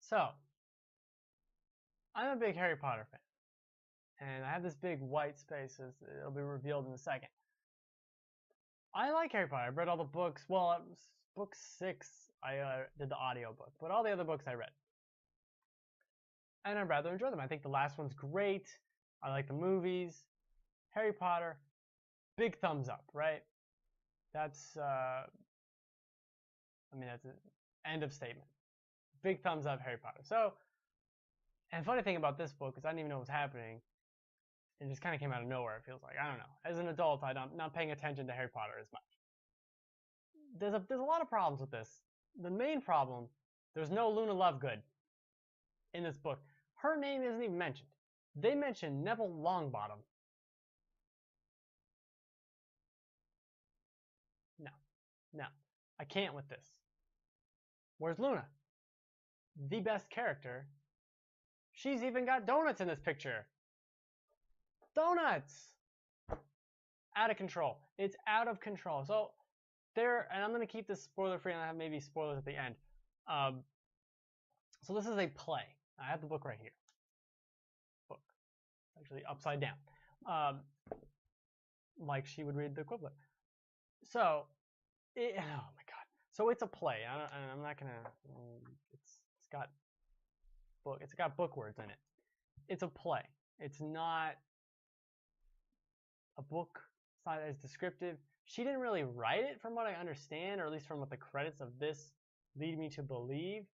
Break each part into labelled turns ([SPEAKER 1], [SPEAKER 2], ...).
[SPEAKER 1] So, I'm a big Harry Potter fan. And I have this big white space, as it'll be revealed in a second. I like Harry Potter. I've read all the books. Well, it was book 6, I did the audiobook, but all the other books I read. And I rather enjoy them. I think the last one's great. I like the movies. Harry Potter, big thumbs up, right? That's, that's an end of statement. Big thumbs up, Harry Potter. So, and the funny thing about this book is I didn't even know what was happening. It just kind of came out of nowhere, it feels like. I don't know. As an adult, I'm not paying attention to Harry Potter as much. There's a lot of problems with this. The main problem, there's no Luna Lovegood in this book. Her name isn't even mentioned. They mention Neville Longbottom. No. I can't with this. Where's Luna? The best character. She's even got donuts in this picture. Donuts! Out of control. It's out of control. So, and I'm going to keep this spoiler free and I have maybe spoilers at the end. So this is a play. I have the book right here. Book. Actually upside down. Like she would read the equivalent. So, oh my god. So it's a play. I'm not going to, it's got book words in it. It's a play. It's not a book. It's not as descriptive. She didn't really write it from what I understand, or at least from what the credits of this lead me to believe.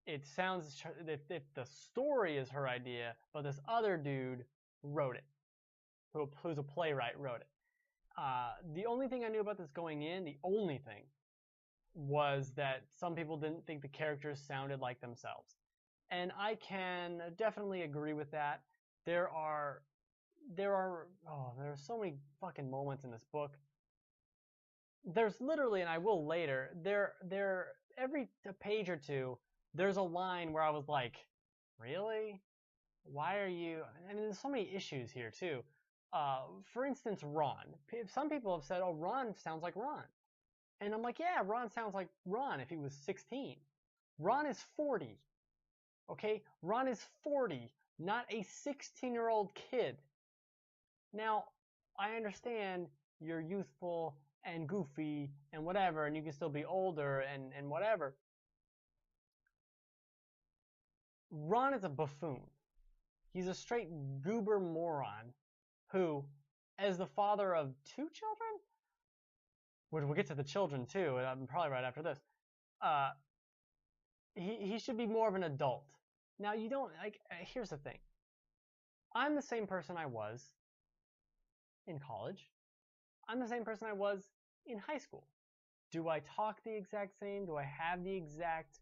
[SPEAKER 1] It sounds that the story is her idea, but this other dude wrote it, who's a playwright, wrote it. The only thing I knew about this going in, the only thing, was that some people didn't think the characters sounded like themselves. And I can definitely agree with that. There are so many fucking moments in this book. There's literally, and I will later, every page or two, there's a line where I was like, really? Why are you? I mean, there's so many issues here too. For instance, Ron. Some people have said, oh, Ron sounds like Ron. And I'm like, yeah, Ron sounds like Ron if he was 16. Ron is 40. Okay? Ron is 40, not a 16-year-old kid. Now, I understand you're youthful and goofy and whatever, and you can still be older and whatever. Ron is a buffoon. He's a straight goober moron who, as the father of 2 children, which we'll get to the children too, and probably right after this, he should be more of an adult. Now, you don't, like, here's the thing. I'm the same person I was in college. I'm the same person I was in high school. Do I talk the exact same? Do I have the exact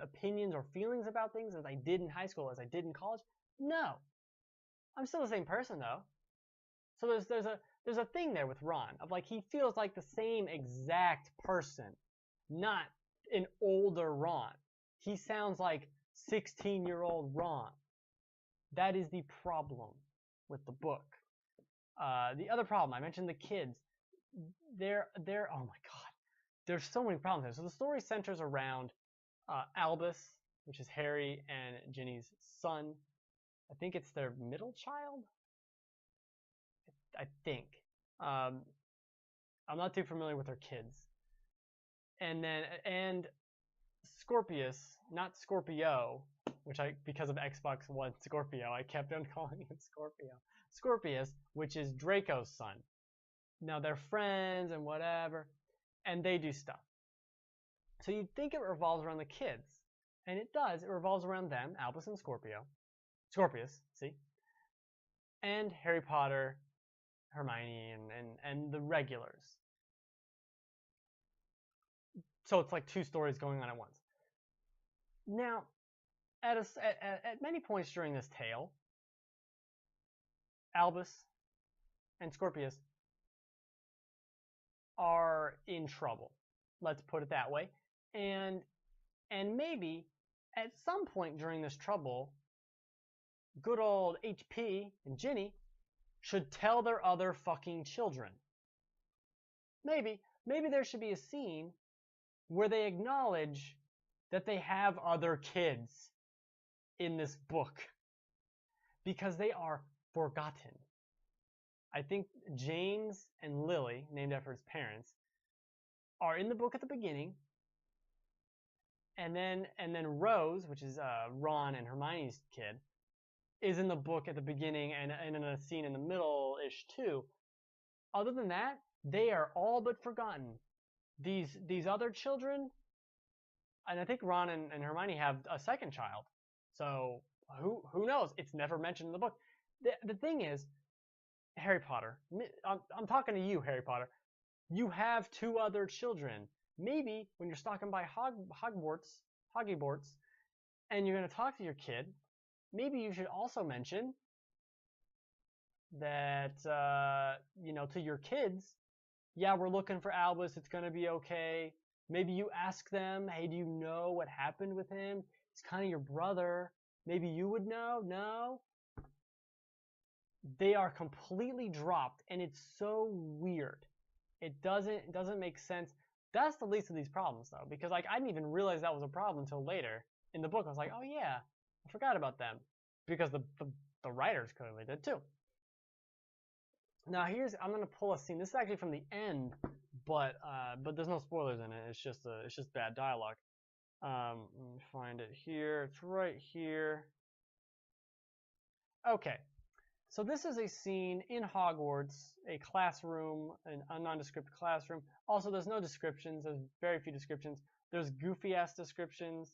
[SPEAKER 1] opinions or feelings about things as I did in high school, as I did in college? No. I'm still the same person though. So there's a thing there with Ron of like he feels like the same exact person, not an older Ron. He sounds like 16-year-old Ron. That is the problem with the book. The other problem, I mentioned the kids. They're oh my god, there's so many problems there. So the story centers around Albus, which is Harry and Ginny's son. I think it's their middle child. I think. I'm not too familiar with their kids. And Scorpius, not Scorpio, which because of Xbox One Scorpio, I kept on calling it Scorpio. Scorpius, which is Draco's son. Now they're friends and whatever, and they do stuff. So you'd think it revolves around the kids, and it does. It revolves around them, Albus and Scorpius, see, and Harry Potter, Hermione, and the regulars. So it's like 2 stories going on at once. Now, at many points during this tale, Albus and Scorpius are in trouble. Let's put it that way. And maybe at some point during this trouble, good old HP and Ginny should tell their other fucking children. Maybe there should be a scene where they acknowledge that they have other kids in this book because they are forgotten. I think James and Lily, named after his parents, are in the book at the beginning, and then Rose, which is Ron and Hermione's kid, is in the book at the beginning and in a scene in the middle-ish too. Other than that, they are all but forgotten. These other children, and I think Ron and Hermione have a second child, so who knows? It's never mentioned in the book. The thing is, Harry Potter, I'm talking to you, Harry Potter. You have 2 other children. Maybe when you're stalking by Hogwarts, and you're going to talk to your kid, maybe you should also mention that, to your kids, yeah, we're looking for Albus. It's going to be okay. Maybe you ask them, hey, do you know what happened with him? He's kind of your brother. Maybe you would know. No. They are completely dropped, and it's so weird. It doesn't make sense. That's the least of these problems, though, because I didn't even realize that was a problem until later in the book. I was like, oh yeah, I forgot about them, because the writers clearly did too. Now I'm gonna pull a scene. This is actually from the end, but there's no spoilers in it. It's just bad dialogue. Let me find it here. It's right here. Okay. So this is a scene in Hogwarts, a classroom, a nondescript classroom. Also, there's no descriptions. There's very few descriptions. There's goofy-ass descriptions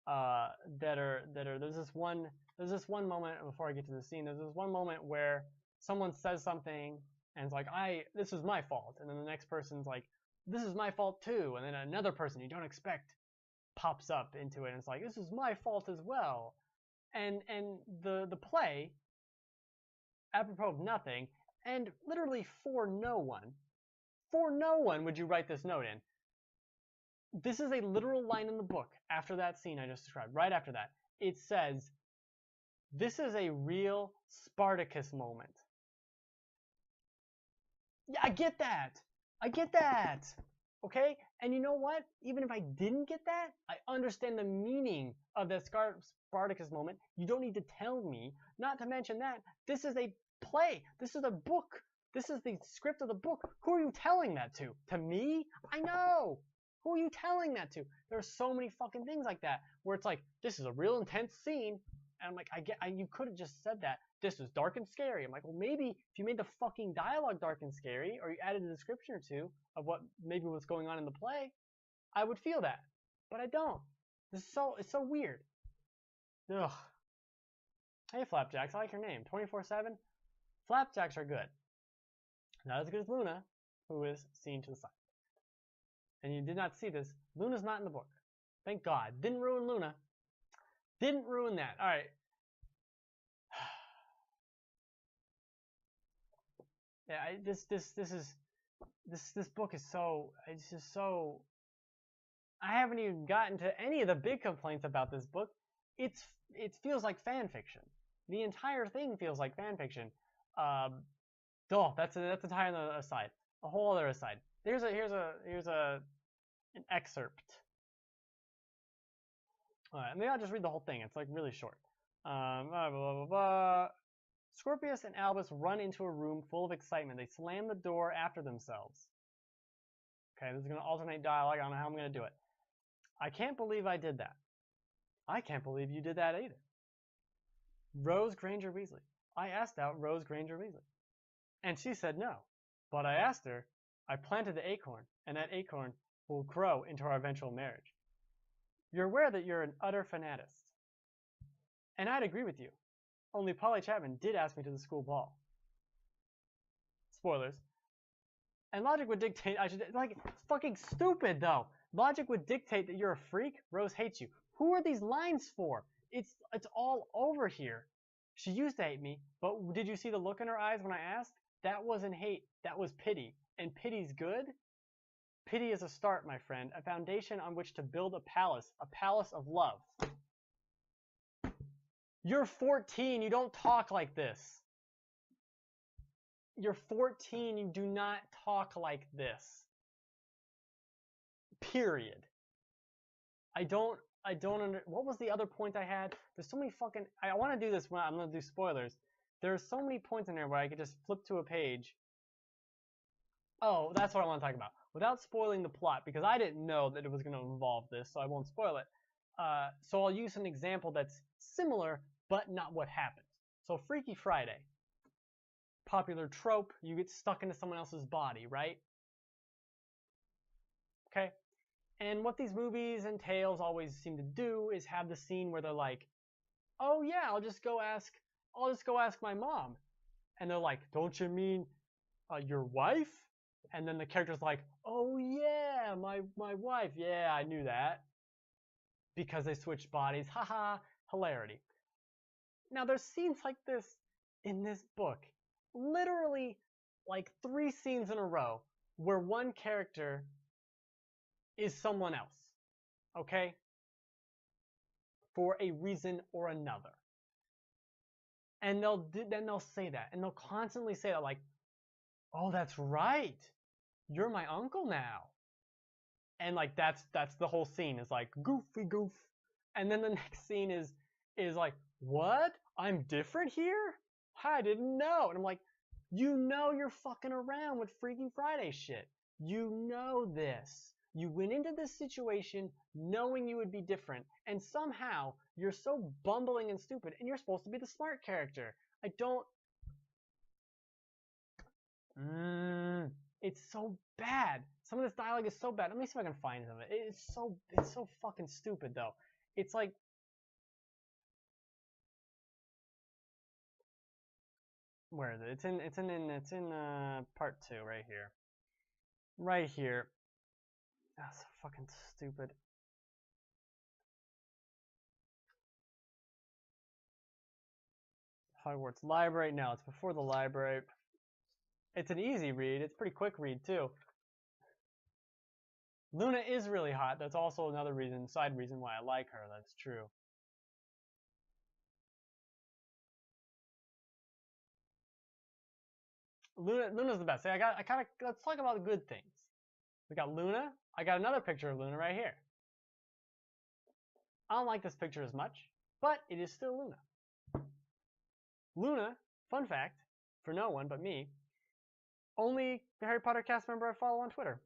[SPEAKER 1] There's this one moment before I get to the scene. There's this one moment where someone says something and it's like, this is my fault, and then the next person's like, this is my fault too, and then another person you don't expect pops up into it and it's like, this is my fault as well, and the play, apropos of nothing, and literally for no one would you write this note in. This is a literal line in the book after that scene I just described. Right after that, it says, this is a real Spartacus moment. Yeah, I get that. Okay? And you know what? Even if I didn't get that, I understand the meaning of that Spartacus moment. You don't need to tell me. Not to mention that this is a play. This is a book. This is the script of the book. Who are you telling that to? To me? I know. Who are you telling that to? There are so many fucking things like that where it's like, this is a real intense scene. And I'm like, you could have just said that. This is dark and scary. I'm like, well, maybe if you made the fucking dialogue dark and scary, or you added a description or two of what maybe what's going on in the play, I would feel that. But I don't. It's so weird. Ugh. Hey, Flapjacks, I like your name. 24/7. Flapjacks are good. Not as good as Luna, who is seen to the side. And you did not see this. Luna's not in the book. Thank God. Didn't ruin Luna. Didn't ruin that. All right. Yeah, this book is so, it's just so, I haven't even gotten to any of the big complaints about this book. It feels like fan fiction. The entire thing feels like fan fiction. That's an entire aside. A whole other aside. Here's an excerpt. All right, maybe I'll just read the whole thing. It's like really short. Blah, blah, blah, blah. Scorpius and Albus run into a room full of excitement. They slam the door after themselves. Okay, this is going to alternate dialogue. I don't know how I'm going to do it. I can't believe I did that. I can't believe you did that either. Rose Granger Weasley. I asked out Rose Granger Weasley. And she said no. But I asked her, I planted the acorn, and that acorn will grow into our eventual marriage. You're aware that you're an utter fanatist. And I'd agree with you. Only Polly Chapman did ask me to the school ball. Spoilers. And logic would dictate it's fucking stupid though. Logic would dictate that you're a freak. Rose hates you. Who are these lines for? It's all over here. She used to hate me, but did you see the look in her eyes when I asked? That wasn't hate, that was pity. And pity's good? Pity is a start, my friend, a foundation on which to build a palace of love. You're 14, you don't talk like this. You're 14, you do not talk like this. Period. I don't I don't under. What was the other point I had? There's so many fucking. I want to do this when I'm gonna do spoilers. There's so many points in there where I could just flip to a page. Oh, that's what I want to talk about. Without spoiling the plot, because I didn't know that it was going to involve this, so I won't spoil it. So I'll use an example that's similar, but not what happens. So Freaky Friday. Popular trope, you get stuck into someone else's body, right? Okay? And what these movies and tales always seem to do is have the scene where they're like, oh yeah, I'll just go ask my mom. And they're like, don't you mean your wife? And then the character's like, oh yeah, my wife. Yeah, I knew that. Because they switched bodies. Haha, hilarity. Now there's scenes like this in this book. Literally like 3 scenes in a row where one character is someone else. Okay? For a reason or another. And then they'll say that. And they'll constantly say that like, oh, that's right. You're my uncle now. And like that's the whole scene is like goofy goof. And then the next scene is like, what? I'm different here? I didn't know. And I'm like, you know you're fucking around with Freaky Friday shit. You know this. You went into this situation knowing you would be different, and somehow you're so bumbling and stupid, and you're supposed to be the smart character. I don't... It's so bad. Some of this dialogue is so bad. Let me see if I can find some of it. It's so fucking stupid though. It's like, where is it? It's in part 2 right here. Right here. That's so fucking stupid. Hogwarts Library. No, it's before the library. It's an easy read. It's a pretty quick read too. Luna is really hot. That's also another reason, side reason why I like her. That's true. Luna's the best. Let's talk about the good things. We got Luna. I got another picture of Luna right here. I don't like this picture as much, but it is still Luna. Luna, fun fact, for no one but me, only the Harry Potter cast member I follow on Twitter.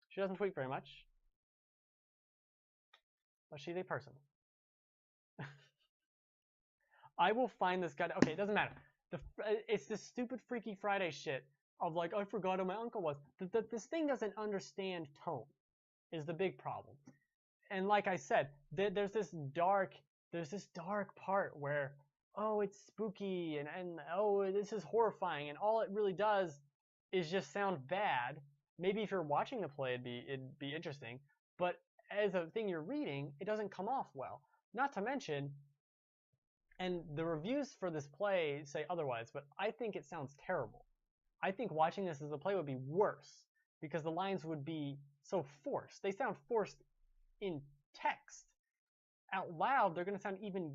[SPEAKER 1] She doesn't tweet very much, but she's a person. I will find this guy. Okay, it doesn't matter. It's this stupid Freaky Friday shit of like, I forgot who my uncle was. This thing doesn't understand tone, is the big problem. And like I said, there's this dark part where, oh, it's spooky and oh, this is horrifying, and all it really does is just sound bad. Maybe if you're watching the play, it'd be interesting, but as a thing you're reading, it doesn't come off well. Not to mention, and the reviews for this play say otherwise, but I think it sounds terrible. I think watching this as a play would be worse because the lines would be so forced. They sound forced in text. Out loud, they're going to sound even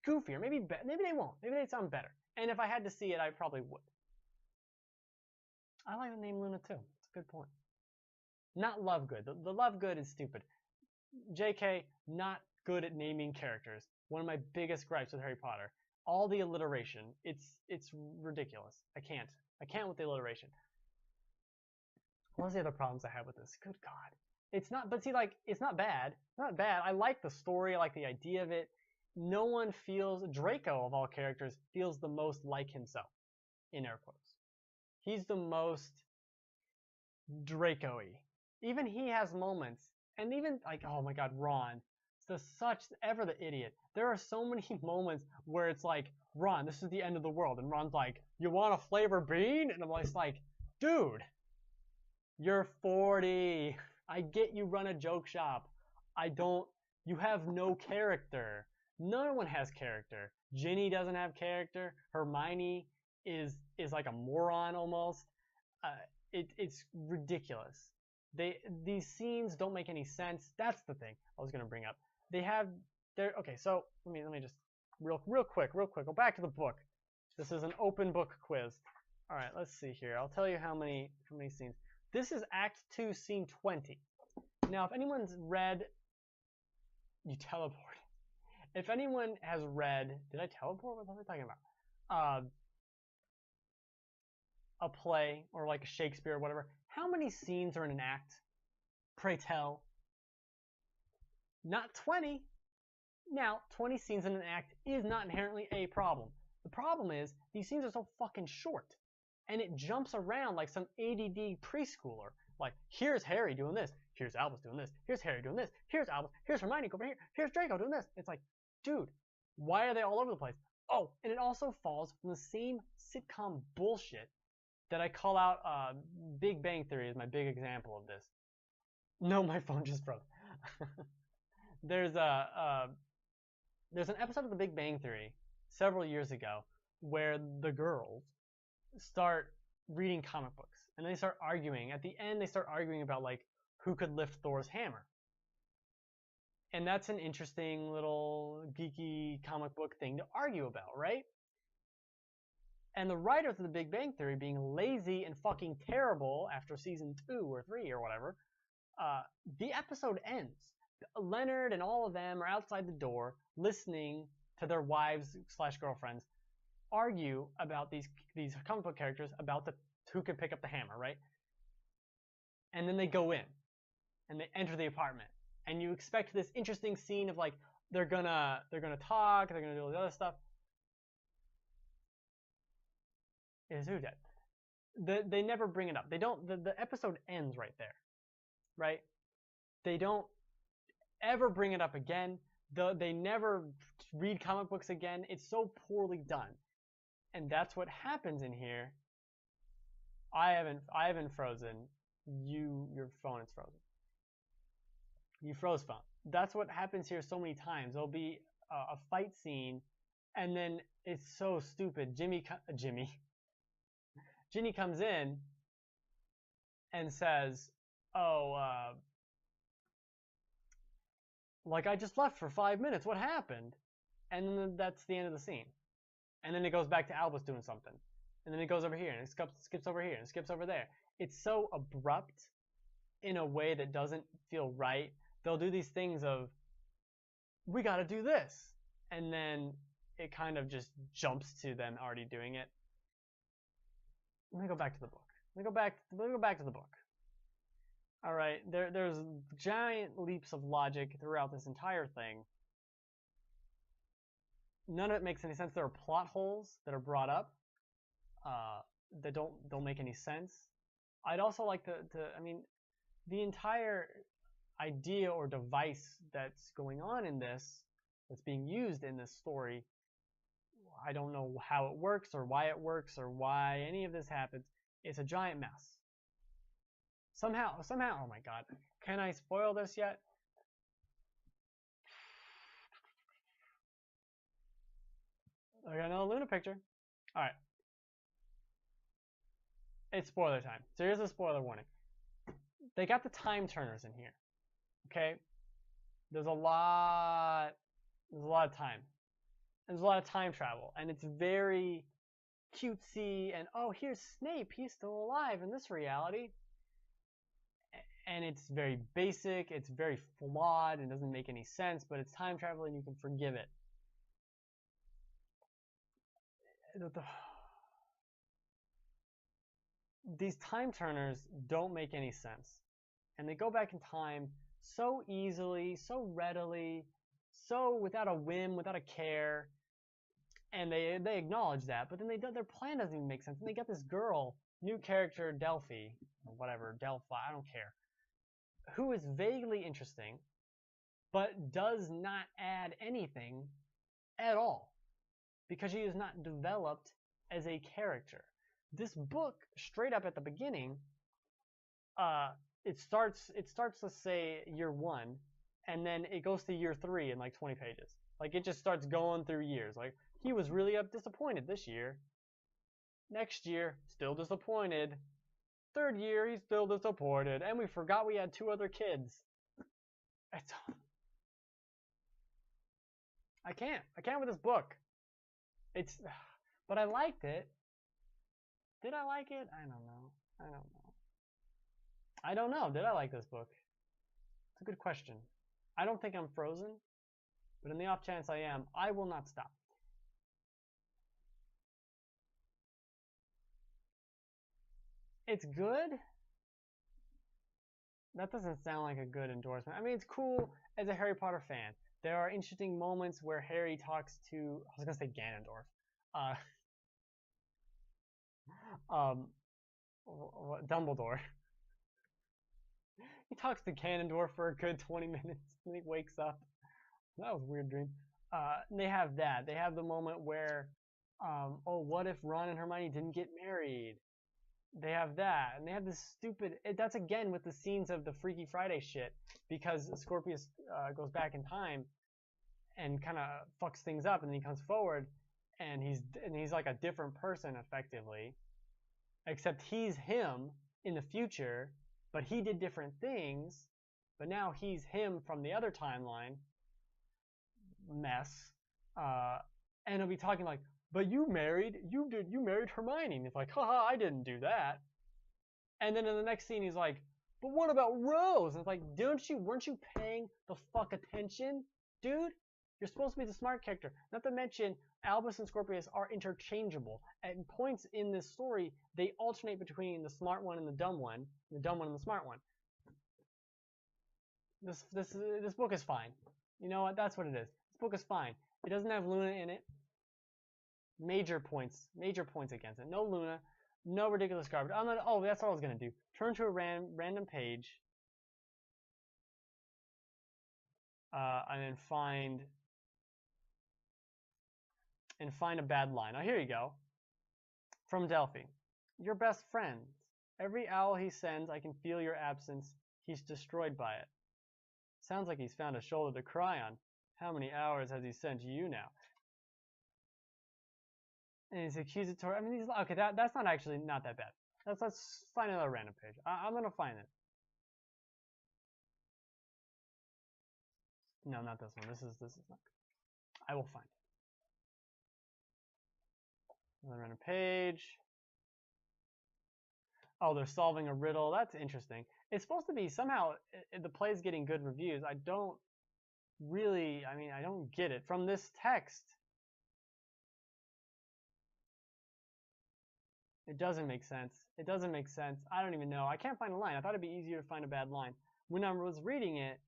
[SPEAKER 1] goofier. Maybe they won't. Maybe they sound better. And if I had to see it, I probably would. I like the name Luna too. It's a good point. Not Lovegood. The Lovegood is stupid. JK, not good at naming characters. One of my biggest gripes with Harry Potter. All the alliteration. It's ridiculous. I can't with the alliteration. What was the other problems I have with this? Good God. It's not, but see, like, it's not bad. It's not bad. I like the story. I like the idea of it. No one feels, Draco of all characters, feels the most like himself, in air quotes. He's the most Draco-y. Even he has moments, and even, like, oh my God, Ron. Ever the idiot. There are so many moments where it's like, Ron, this is the end of the world. And Ron's like, you want a flavor bean? And I'm like, dude, you're 40. I get you run a joke shop. You have no character. No one has character. Ginny doesn't have character. Hermione is like a moron almost. It's ridiculous. These scenes don't make any sense. That's the thing I was going to bring up. Okay, so let me just real quick, go back to the book. This is an open book quiz. All right, let's see here. I'll tell you how many scenes. This is Act 2, Scene 20. Now, if anyone's read You teleport. If anyone has read, did I teleport? What was I talking about? A play or like a Shakespeare or whatever. How many scenes are in an act? Pray tell. Not 20. Now, 20 scenes in an act is not inherently a problem. The problem is these scenes are so fucking short, and it jumps around like some ADD preschooler. Like, here's Harry doing this, here's Albus doing this, here's Harry doing this, here's Albus, here's Hermione over here, here's Draco doing this. It's like, dude, why are they all over the place? Oh, and it also falls from the same sitcom bullshit that I call out. Big Bang Theory is my big example of this. No, my phone just froze. There's an episode of The Big Bang Theory several years ago where the girls start reading comic books and they start arguing. At the end, they start arguing about like who could lift Thor's hammer. And that's an interesting little geeky comic book thing to argue about, right? And the writers of The Big Bang Theory, being lazy and fucking terrible after season 2 or 3 or whatever, the episode ends. Leonard and all of them are outside the door listening to their wives / girlfriends argue about these comic book characters about who can pick up the hammer, right? And then they go in and they enter the apartment, and you expect this interesting scene of like they're gonna talk, they're gonna do all the other stuff. Is who dead? They never bring it up. They don't. The episode ends right there, right? They don't ever bring it up again. They never read comic books again. It's so poorly done, and that's what happens in here. I haven't frozen. Your phone is frozen. You froze phone. That's what happens here so many times. There'll be a fight scene, and then it's so stupid. Ginny comes in and says, "Oh, like I just left for 5 minutes. What happened?" And then that's the end of the scene. And then it goes back to Albus doing something. And then it goes over here, and it skips over here, and it skips over there. It's so abrupt in a way that doesn't feel right. They'll do these things of, we gotta do this. And then it kind of just jumps to them already doing it. Let me go back to the book. Let me go back to the book. All right, there's giant leaps of logic throughout this entire thing. None of it makes any sense. There are plot holes that are brought up that don't make any sense. I'd also like to I mean, the entire idea or device that's going on in this, that's being used in this story, I don't know how it works or why it works or why any of this happens. It's a giant mess. Somehow, oh my god. Can I spoil this yet? I got another Luna picture. Alright. It's spoiler time. So here's a spoiler warning. They got the time turners in here. Okay? There's a lot of time. There's a lot of time travel, and it's very cutesy, and oh, here's Snape, he's still alive in this reality. And it's very basic, it's very flawed, and doesn't make any sense, but it's time travel and you can forgive it. These time turners don't make any sense. And they go back in time so easily, so readily, so without a whim, without a care. And they acknowledge that, but then their plan doesn't even make sense. And they got this girl, new character Delphi, or whatever, Delphi, I don't care, who is vaguely interesting, but does not add anything at all, because she is not developed as a character. This book, straight up at the beginning, it starts, let's say, year 1, and then it goes to year 3 in like 20 pages. Like, it just starts going through years. Like, he was really disappointed this year. Next year, still disappointed. 3rd year, he's still disappointed. And we forgot we had 2 other kids. I can't with this book. But I liked it. Did I like it? I don't know. Did I like this book? It's a good question. I don't think I'm frozen. But in the off chance I am, I will not stop. It's good. That doesn't sound like a good endorsement. I mean, it's cool as a Harry Potter fan. There are interesting moments where Harry talks to, I was going to say Ganondorf. Dumbledore. He talks to Ganondorf for a good 20 minutes and he wakes up. That was a weird dream. They have that. They have the moment where, oh, what if Ron and Hermione didn't get married? They have that, and they have this stupid. That's again with the scenes of the Freaky Friday shit, because Scorpius goes back in time and kind of fucks things up, and then he comes forward, and he's like a different person effectively, except he's him in the future, but he did different things, but now he's him from the other timeline. Mess, and he'll be talking like, but you married Hermione. And it's like, haha, I didn't do that. And then in the next scene, he's like, but what about Rose? And it's like, weren't you paying the fuck attention, dude? You're supposed to be the smart character. Not to mention, Albus and Scorpius are interchangeable. At points in this story, they alternate between the smart one and the dumb one and the smart one. This book is fine. You know what? That's what it is. This book is fine. It doesn't have Luna in it. Major points against it. No Luna, no ridiculous garbage. Oh, that's what I was gonna do. Turn to a random page, and then find a bad line. Oh, here you go. From Delphi, your best friend. Every owl he sends, I can feel your absence. He's destroyed by it. Sounds like he's found a shoulder to cry on. How many hours has he sent you now? And he's accusatory. I mean, okay, that's not actually not that bad. Let's find another random page. I'm gonna find it. No, not this one. This is not good. I will find it. Another random page. Oh, they're solving a riddle. That's interesting. It's supposed to be somehow the play's getting good reviews. I don't get it from this text. It doesn't make sense. It doesn't make sense. I don't even know. I can't find a line. I thought it'd be easier to find a bad line. When I was reading it,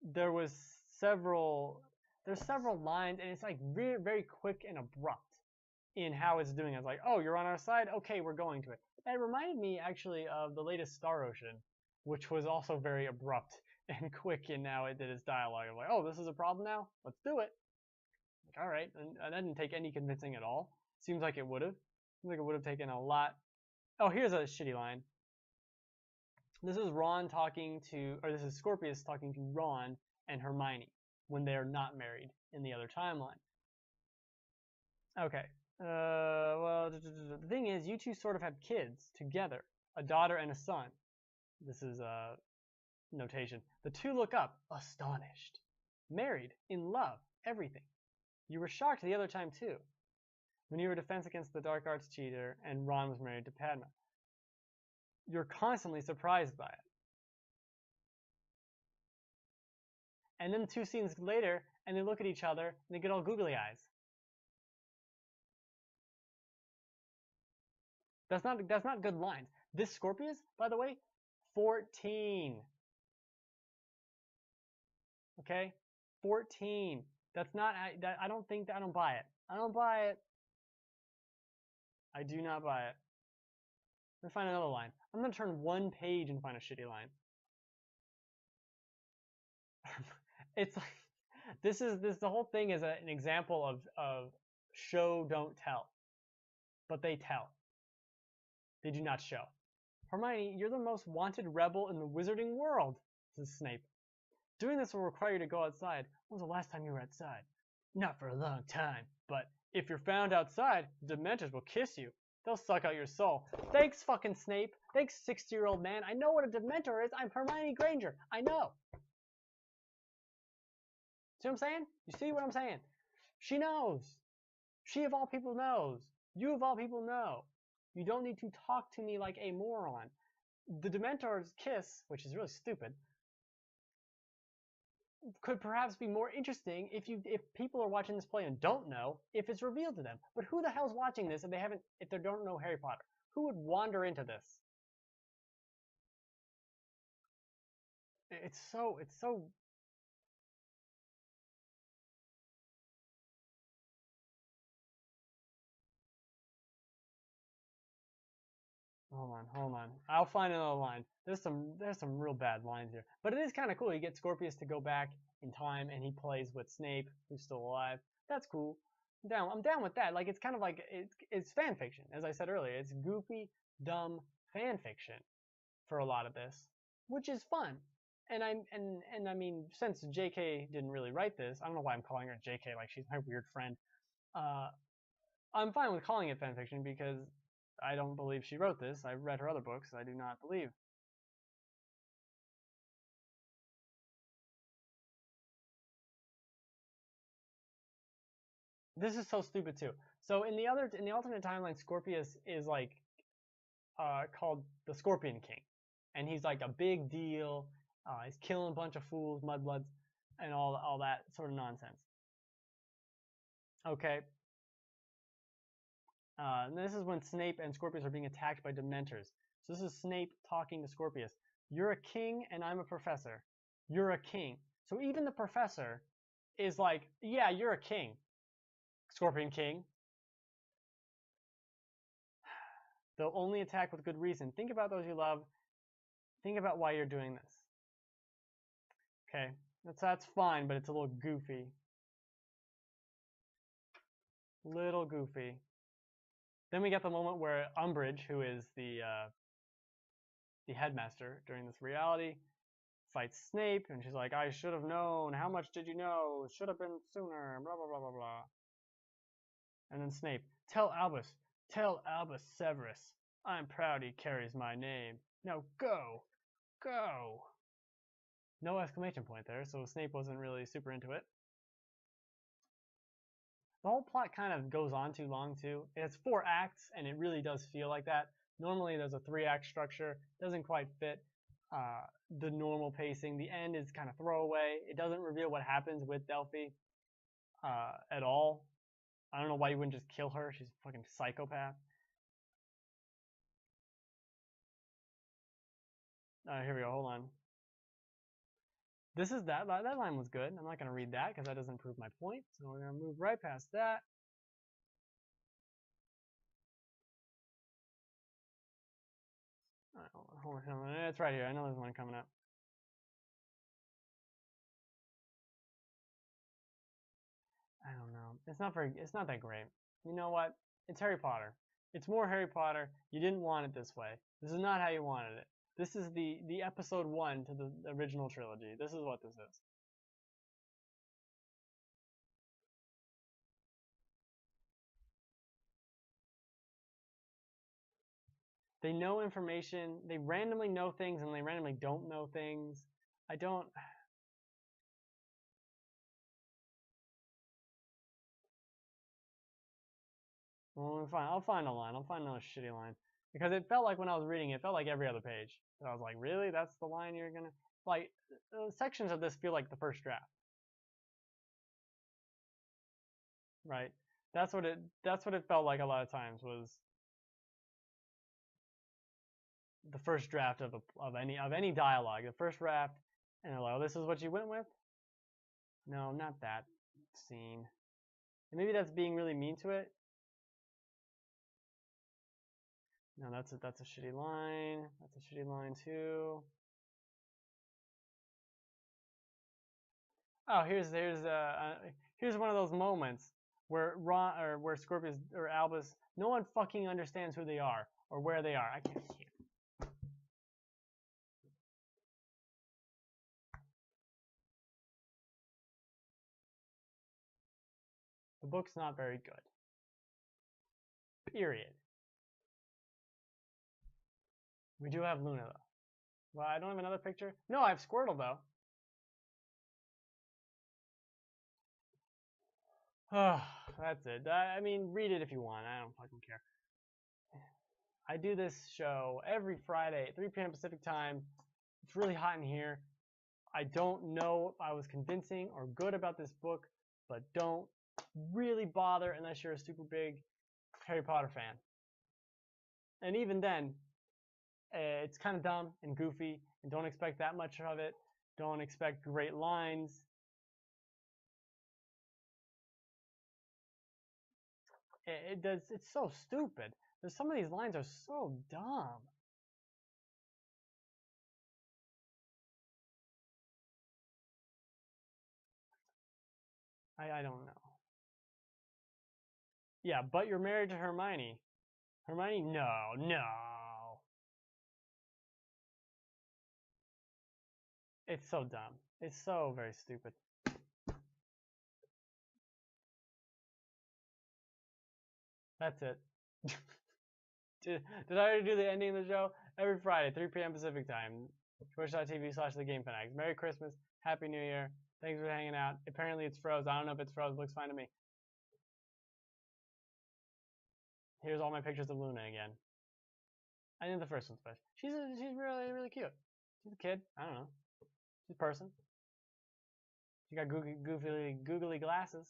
[SPEAKER 1] there's several lines, and it's like very, very quick and abrupt in how it's doing it. It's like, oh, you're on our side? Okay, we're going to it. And it reminded me actually of the latest Star Ocean, which was also very abrupt and quick in how it did its dialogue. I'm like, oh, this is a problem now? Let's do it. Like, all right. And that didn't take any convincing at all. Seems like it would have. Seems like it would have taken a lot. Oh, here's a shitty line. This is this is Scorpius talking to Ron and Hermione when they're not married in the other timeline. Okay. Well, the thing is, you two sort of have kids together, a daughter and a son. This is a notation. The two look up, astonished. Married, in love, everything. You were shocked the other time too, when you were defense against the dark arts cheater and Ron was married to Padma. You're constantly surprised by it. And then 2 scenes later, and they look at each other, and they get all googly eyes. That's not good lines. This Scorpius, by the way, 14. Okay? 14. That's not that I don't buy it. I don't buy it. I do not buy it. Let me find another line. I'm gonna turn 1 page and find a shitty line. It's like the whole thing is an example of show don't tell. But they tell. They do not show. Hermione, you're the most wanted rebel in the wizarding world, says Snape. Doing this will require you to go outside. When was the last time you were outside? Not for a long time, but if you're found outside, the Dementors will kiss you. They'll suck out your soul. Thanks, fucking Snape. Thanks, 60-year-old man. I know what a Dementor is. I'm Hermione Granger. I know. See what I'm saying? You see what I'm saying? She knows. She of all people knows. You of all people know. You don't need to talk to me like a moron. The Dementors kiss, which is really stupid. could perhaps be more interesting if people are watching this play and don't know if it's revealed to them. But who the hell's watching this if they don't know Harry Potter? Who would wander into this? It's so hold on. I'll find another line. There's some real bad lines here. But it is kind of cool. You get Scorpius to go back in time and he plays with Snape, who's still alive. That's cool. I'm down with that. Like it's kind of like it's fan fiction, as I said earlier. It's goofy, dumb fan fiction for a lot of this, which is fun. And I mean, since J.K. didn't really write this, I don't know why I'm calling her J.K. like she's my weird friend. I'm fine with calling it fan fiction because I don't believe she wrote this. I've read her other books. I do not believe. This is so stupid too. So in the alternate timeline, Scorpius is like called the Scorpion King, and he's like a big deal. He's killing a bunch of fools, mudbloods, and all that sort of nonsense. Okay. And this is when Snape and Scorpius are being attacked by Dementors. So this is Snape talking to Scorpius. You're a king and I'm a professor. You're a king. So even the professor is like, yeah, you're a king, Scorpion King. They'll only attack with good reason. Think about those you love. Think about why you're doing this. Okay, that's fine, but it's a little goofy. Little goofy. Then we get the moment where Umbridge, who is the headmaster during this reality, fights Snape, and she's like, I should have known. How much did you know? Should have been sooner. Blah, blah, blah, blah, blah. And then Snape, tell Albus Severus. I'm proud he carries my name. Now go. Go. No exclamation point there, so Snape wasn't really super into it. The whole plot kind of goes on too long too. It's 4 acts, and it really does feel like that. Normally there's a 3-act structure. Doesn't quite fit the normal pacing. The end is kind of throwaway. It doesn't reveal what happens with Delphi at all. I don't know why you wouldn't just kill her. She's a fucking psychopath. Here we go. Hold on. This is that line was good. I'm not going to read that because that doesn't prove my point. So we're going to move right past that. Hold on. It's right here. I know there's one coming up. I don't know. It's not that great. You know what? It's Harry Potter. It's more Harry Potter. You didn't want it this way. This is not how you wanted it. This is the episode 1 to the original trilogy. This is what this is. They know information. They randomly know things and they randomly don't know things. I don't... Well, I'll find a line. I'll find another shitty line. Because it felt like when I was reading it felt like every other page. So I was like, really? That's the line you're gonna... Like, sections of this feel like the first draft. Right? That's what it felt like a lot of times was the first draft of any dialogue. The first draft, and they're like, oh, this is what you went with? No, not that scene. And maybe that's being really mean to it. No, that's a shitty line. That's a shitty line too. Oh, here's one of those moments where where Scorpius or Albus, no one fucking understands who they are or where they are. I can't see it. The book's not very good. Period. We do have Luna though. Well, I don't have another picture. No, I have Squirtle though. Oh, that's it. I mean, read it if you want. I don't fucking care. I do this show every Friday at 3 p.m. Pacific time. It's really hot in here. I don't know if I was convincing or good about this book, but don't really bother unless you're a super big Harry Potter fan. And even then, it's kind of dumb and goofy, and don't expect that much of it. Don't expect great lines. It's so stupid. Some of these lines are so dumb. I don't know. Yeah, but you're married to Hermione. Hermione, no. It's so dumb. It's so very stupid. That's it. Did I already do the ending of the show? Every Friday, 3 p.m. Pacific time. Twitch.tv/TheGameFanatics. Merry Christmas. Happy New Year. Thanks for hanging out. Apparently it's froze. I don't know if it's froze. It looks fine to me. Here's all my pictures of Luna again. I think the first one's best. She's really, really cute. She's a kid. I don't know. She's a person. She got googly glasses.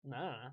[SPEAKER 1] I don't know.